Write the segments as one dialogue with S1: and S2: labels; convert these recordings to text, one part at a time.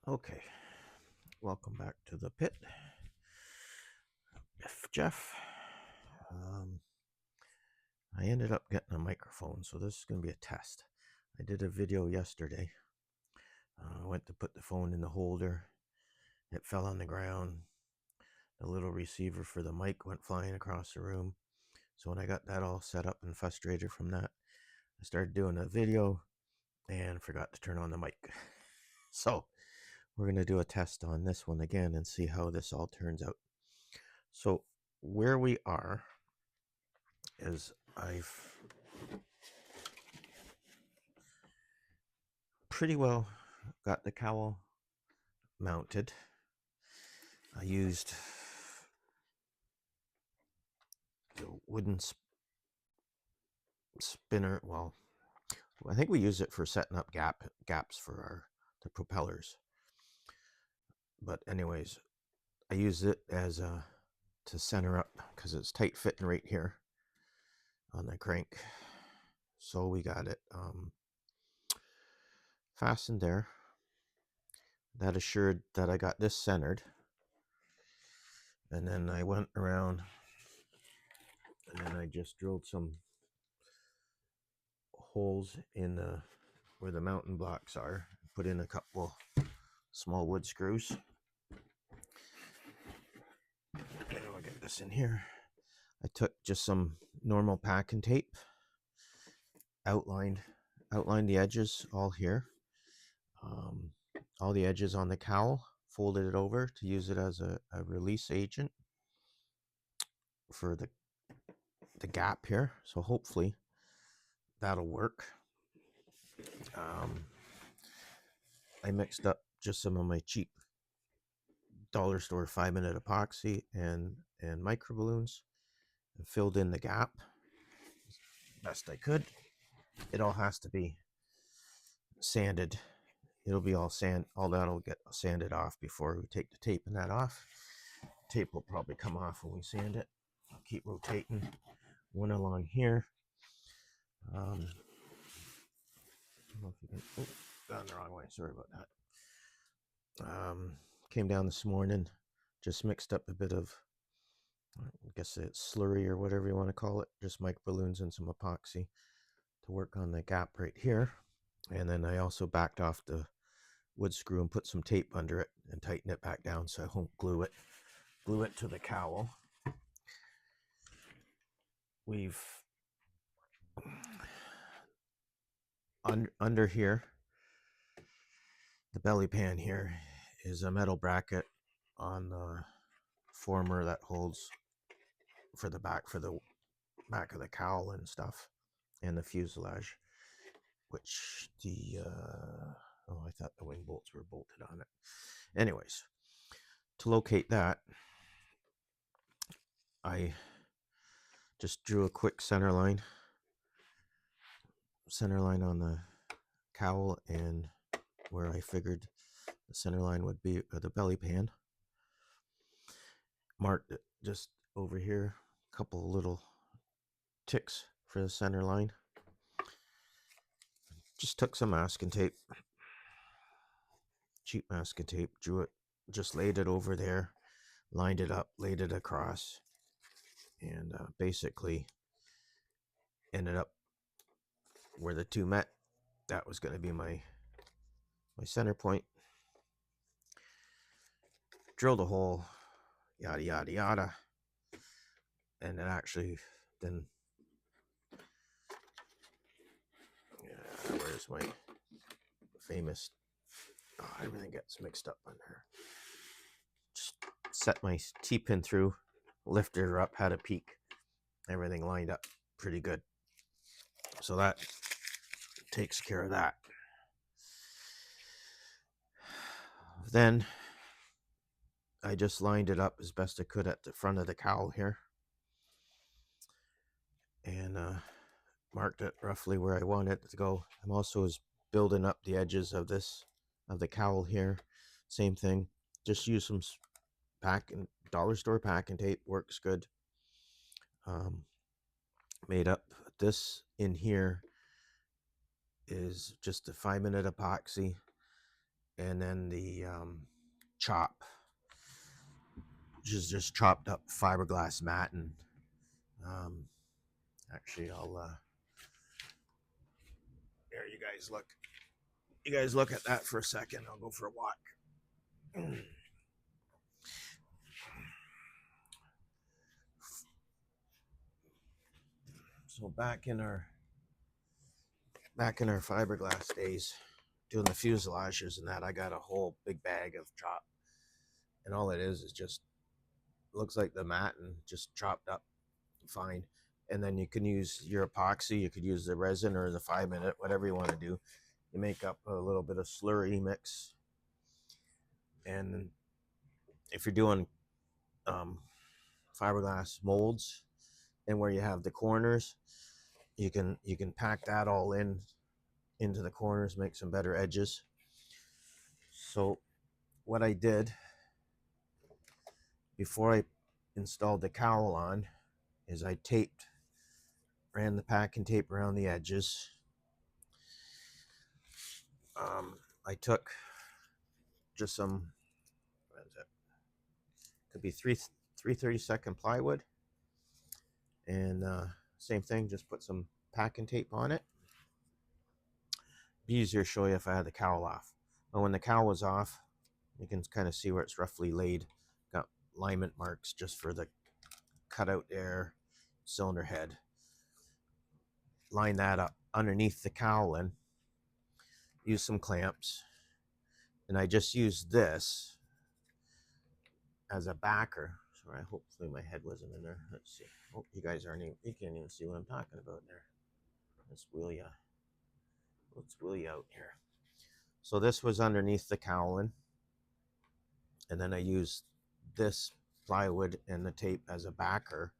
S1: Okay, welcome back to the pit. Jeff. I ended up getting a microphone, so this is going to be a test. I did a video yesterday. I went to put the phone in the holder. It fell on the ground. The little receiver for the mic went flying across the room. So when I got that all set up and frustrated from that, I started doing a video and forgot to turn on the mic. So we're going to do a test on this one again and see how this all turns out. So where we are is I've pretty well got the cowl mounted. I used the wooden spinner. Well, I think we use it for setting up gaps for the propellers. But anyways, I use it as to center up because it's tight fitting right here on the crank. So we got it fastened there. That assured that I got this centered. And then I went around and then I just drilled some holes in where the mounting blocks are. Put in a couple small wood screws. Okay, I'll get this in here. I took just some normal packing tape, outlined the edges all here, all the edges on the cowl, folded it over to use it as a release agent for the gap here. So hopefully that'll work. I mixed up just some of my cheap dollar store 5-minute epoxy and micro balloons and filled in the gap best I could. It all has to be sanded. It'll be all that'll get sanded off before we take the tape and that off. Tape will probably come off when we sand it. I'll keep rotating one along here. I don't know if you can. Oh, gone the wrong way. Sorry about that. Came down this morning, just mixed up a bit of, I guess it's slurry or whatever you want to call it, just micro balloons and some epoxy to work on the gap right here. And then I also backed off the wood screw and put some tape under it and tighten it back down so I won't glue it to the cowl. We've under here, the belly pan here is a metal bracket on the former that holds for the back of the cowl and stuff, and the fuselage, which I thought the wing bolts were bolted on it. Anyways, to locate that, I just drew a quick center line on the cowl and where I figured the center line would be the belly pan. Marked it just over here, a couple little ticks for the center line. Just took some masking tape, cheap masking tape, drew it, just laid it over there, lined it up, laid it across, and basically ended up where the two met. That was going to be my center point. Drilled a hole, yada yada yada, and it actually then, where's my famous, everything gets mixed up on there. Just set my T-pin through, lifted her up, had a peek, everything lined up pretty good. So that takes care of that. Then I just lined it up as best I could at the front of the cowl here and marked it roughly where I want it to go. I'm also building up the edges of the cowl here. Same thing, just use some dollar store packing tape, works good. Made up this in here is just a 5-minute epoxy and then the chop, which is just chopped up fiberglass mat. And actually, I'll there. You guys look at that for a second. I'll go for a walk. So back in our fiberglass days, doing the fuselages and that, I got a whole big bag of chop, and all it is just looks like the mat and just chopped up fine. And then you can use your epoxy, you could use the resin or the 5-minute, whatever you want to do. You make up a little bit of slurry mix, and if you're doing fiberglass molds and where you have the corners, you can pack that all into the corners, make some better edges. So what I did before I installed the cowl on is I ran the packing tape around the edges. I took just some, what is it? Could be 3/32 plywood, and same thing, just put some packing tape on it. Be easier to show you if I had the cowl off. But when the cowl was off, you can kind of see where it's roughly laid. Got alignment marks just for the cutout there, cylinder head. Line that up underneath the cowl and use some clamps. And I just used this as a backer. Sorry, hopefully my head wasn't in there. Let's see. Oh, you guys you can't even see what I'm talking about there. Let's wheel you out here. So this was underneath the cowling, and then I used this plywood and the tape as a backer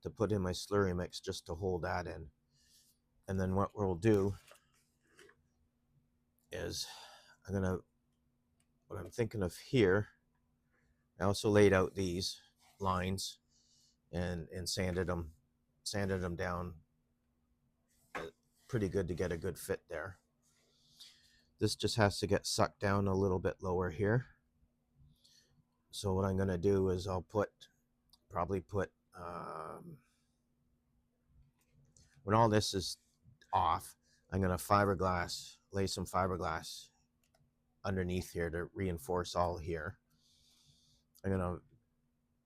S1: to put in my slurry mix just to hold that in. And then what we'll do is what I'm thinking of here, I also laid out these lines and sanded them down pretty good to get a good fit there. This just has to get sucked down a little bit lower here. So what I'm going to do is I'll probably put when all this is off, I'm going to lay some fiberglass underneath here to reinforce all here. I'm going to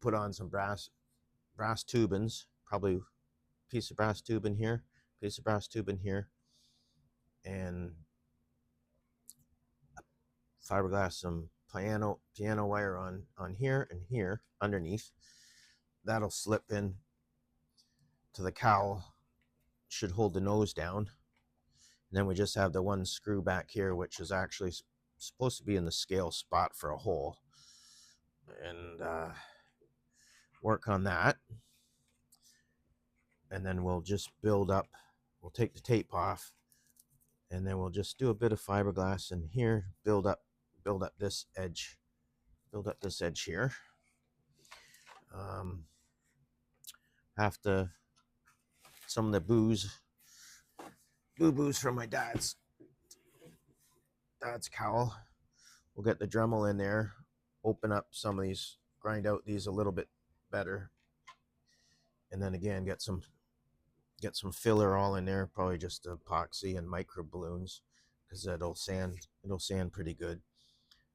S1: put on some brass tubings, probably a piece of brass tubing here, and fiberglass some piano wire on here and here underneath. That'll slip in to the cowl, should hold the nose down. And then we just have the one screw back here, which is actually supposed to be in the scale spot for a hole, and work on that. And then we'll just we'll take the tape off, and then we'll just do a bit of fiberglass in here, build up this edge here. Some of the boo-boos from my dad's cowl. We'll get the Dremel in there, open up some of these, grind out these a little bit better, and then again get some filler all in there, probably just epoxy and micro balloons, because it'll sand pretty good.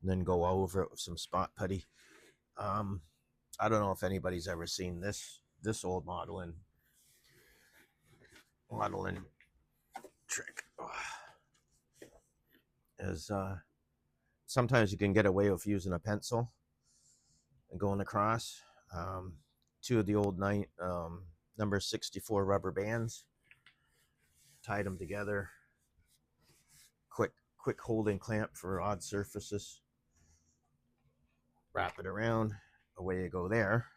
S1: And then go over it with some spot putty. I don't know if anybody's ever seen this old modeling trick. Is sometimes you can get away with using a pencil and going across. Two of the old number 64 rubber bands, tied them together, quick holding clamp for odd surfaces, wrap it around, away you go there.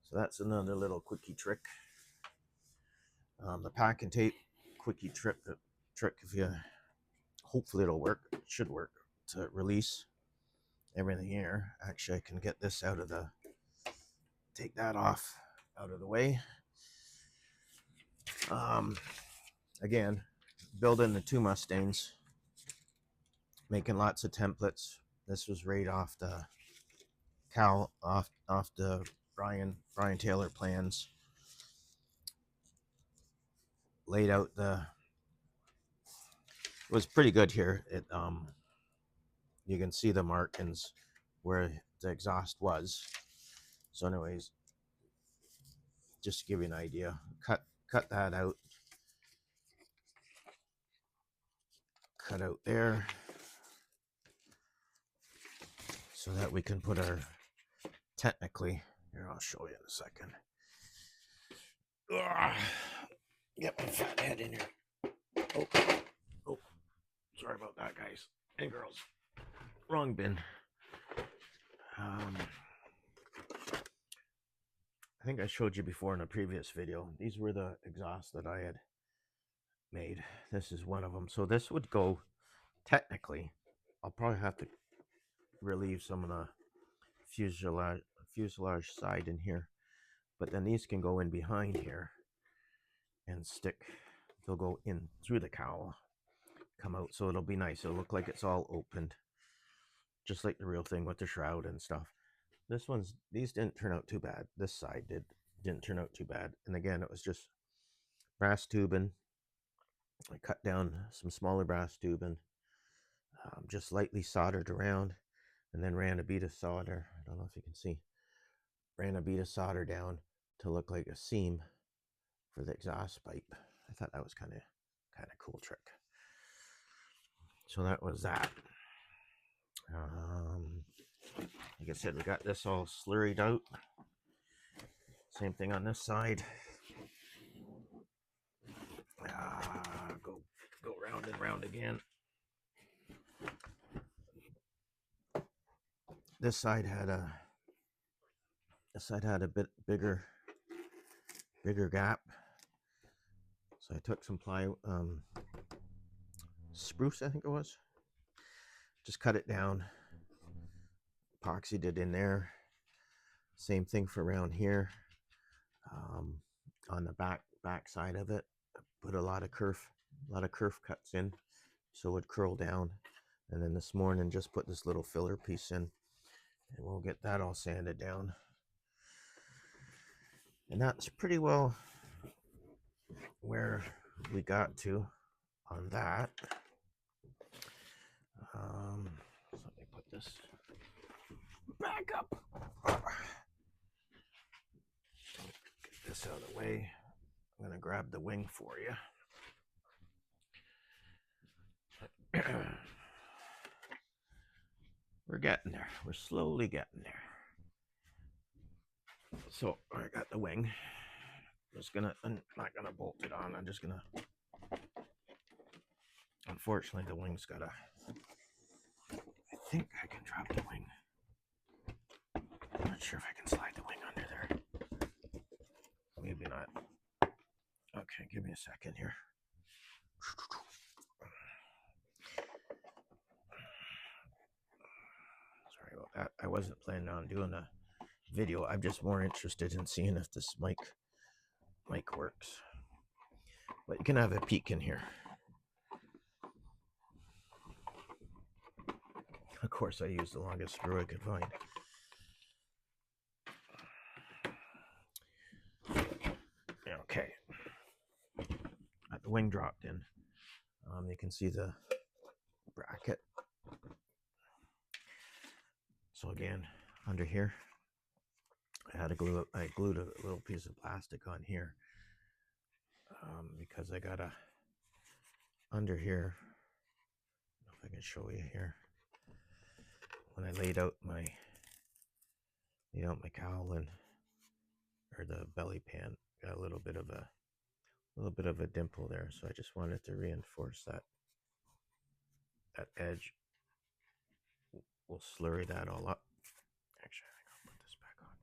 S1: So that's another little quickie trick. The pack and tape quickie trick, if you, hopefully it'll work, it should work, to release everything here. Actually, I can get this take that off out of the way. Again, building the two Mustangs, making lots of templates. This was right off the Cowl, off the Brian Taylor plans. Laid out the, it was pretty good here. It you can see the markings where the exhaust was. So anyways, just to give you an idea, cut that out. Cut out there so that we can put our, technically, here I'll show you in a second. Ugh. Get my fat head in here. Oh, sorry about that, guys and girls. Wrong bin. I think I showed you before in a previous video. These were the exhausts that I had made. This is one of them. So this would go, technically, I'll probably have to relieve some of the fuselage side in here. But then these can go in behind here and stick. They'll go in through the cowl, come out. So it'll be nice. It'll look like it's all opened, just like the real thing with the shroud and stuff. These didn't turn out too bad. This side didn't turn out too bad. And again, it was just brass tubing. I cut down some smaller brass tubing, just lightly soldered around, and then ran a bead of solder. I don't know if you can see. Ran a bead of solder down to look like a seam for the exhaust pipe. I thought that was kind of cool trick. So that was that. Like I said, we got this all slurried out. Same thing on this side. Go round and round again. This side had a bit bigger gap. So I took some spruce, I think it was. Just cut it down. Epoxied it in there. Same thing for around here. On the back side of it, put a lot of kerf cuts in, so it would curl down. And then this morning, just put this little filler piece in, and we'll get that all sanded down. And that's pretty well where we got to on that. So let me put this back up. Get this out of the way. I'm going to grab the wing for you. We're getting there. We're slowly getting there. So I got the wing. I'm not gonna bolt it on. I'm just gonna. Unfortunately, the wing's got a. I think I can drop the wing. I'm not sure if I can slide the wing under there. Maybe not. Okay, give me a second here. Sorry about that. I wasn't planning on doing a video. I'm just more interested in seeing if this mic works. But you can have a peek in here. Of course, I used the longest screw I could find. Okay. Got the wing dropped in. You can see the bracket. So again, under here, I glued a little piece of plastic on here because I got under here. I don't know if I can show you here. When I laid out my cowl or the belly pan, got a little bit of a dimple there. So I just wanted to reinforce that edge. We'll slurry that all up. Actually, I think I'll put this back on.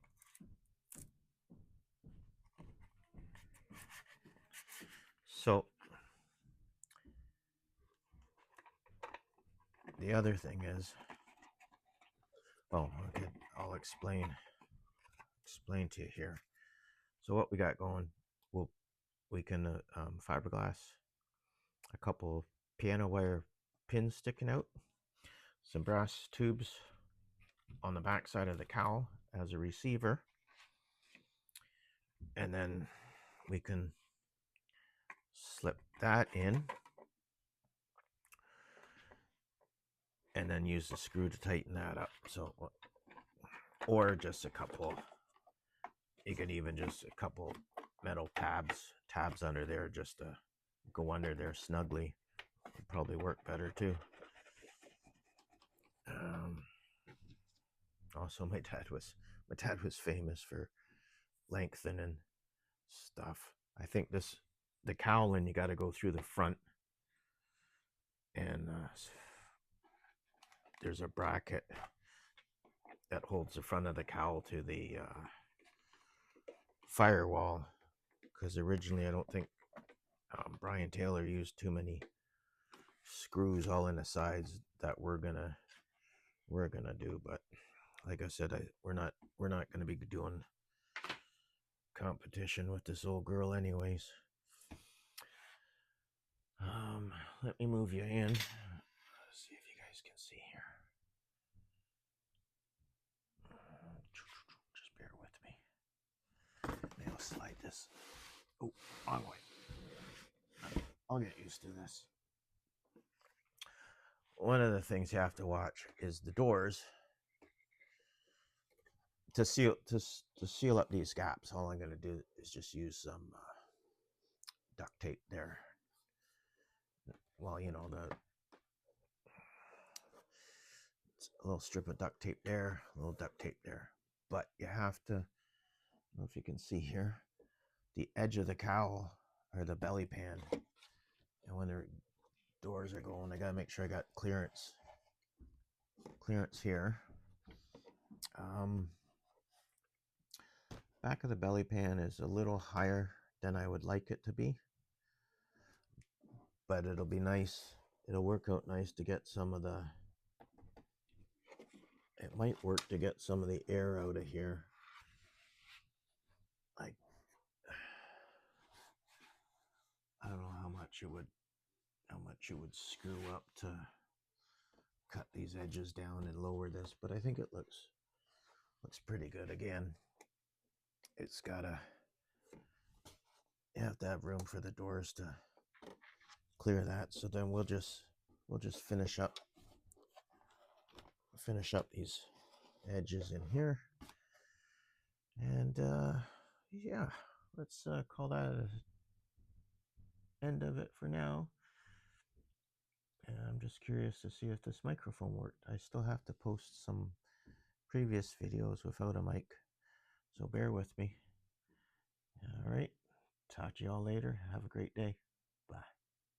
S1: So the other thing is, okay, I'll explain to you here. So what we got going, we can fiberglass a couple piano wire pins sticking out. some brass tubes on the back side of the cowl as a receiver, and then we can slip that in and then use the screw to tighten that up. So, or just a couple, you could even just a couple metal tabs under there just to go under there snugly. Would probably work better too. Also, my dad was famous for lengthening stuff. I think the cowling, you got to go through the front, and there's a bracket that holds the front of the cowl to the firewall, because originally I don't think Brian Taylor used too many screws all in the sides that we're gonna do. But like I said, we're not gonna be doing competition with this old girl anyways. Let me move you in. Let's see if you guys can see here. Just bear with me. Maybe I'll slide this. Oh, wrong way. I'll get used to this. One of the things you have to watch is the doors. To seal up these gaps, all I'm going to do is just use some duct tape there. Well, you know, a little strip of duct tape there, a little duct tape there. But you have to, I don't know if you can see here, the edge of the cowl or the belly pan. And when the doors are going, I got to make sure I got clearance here. Back of the belly pan is a little higher than I would like it to be, but it'll be nice. It'll work out nice to get some of the, it might work to get some of the air out of here. Like, I don't know how much you would screw up to cut these edges down and lower this, but I think it looks pretty good. Again, it's gotta, you have to have room for the doors to clear that. So then we'll just finish up these edges in here, and yeah, let's call that an end of it for now. And I'm just curious to see if this microphone worked. I still have to post some previous videos without a mic, so bear with me. All right, talk to y'all later. Have a great day. Bye.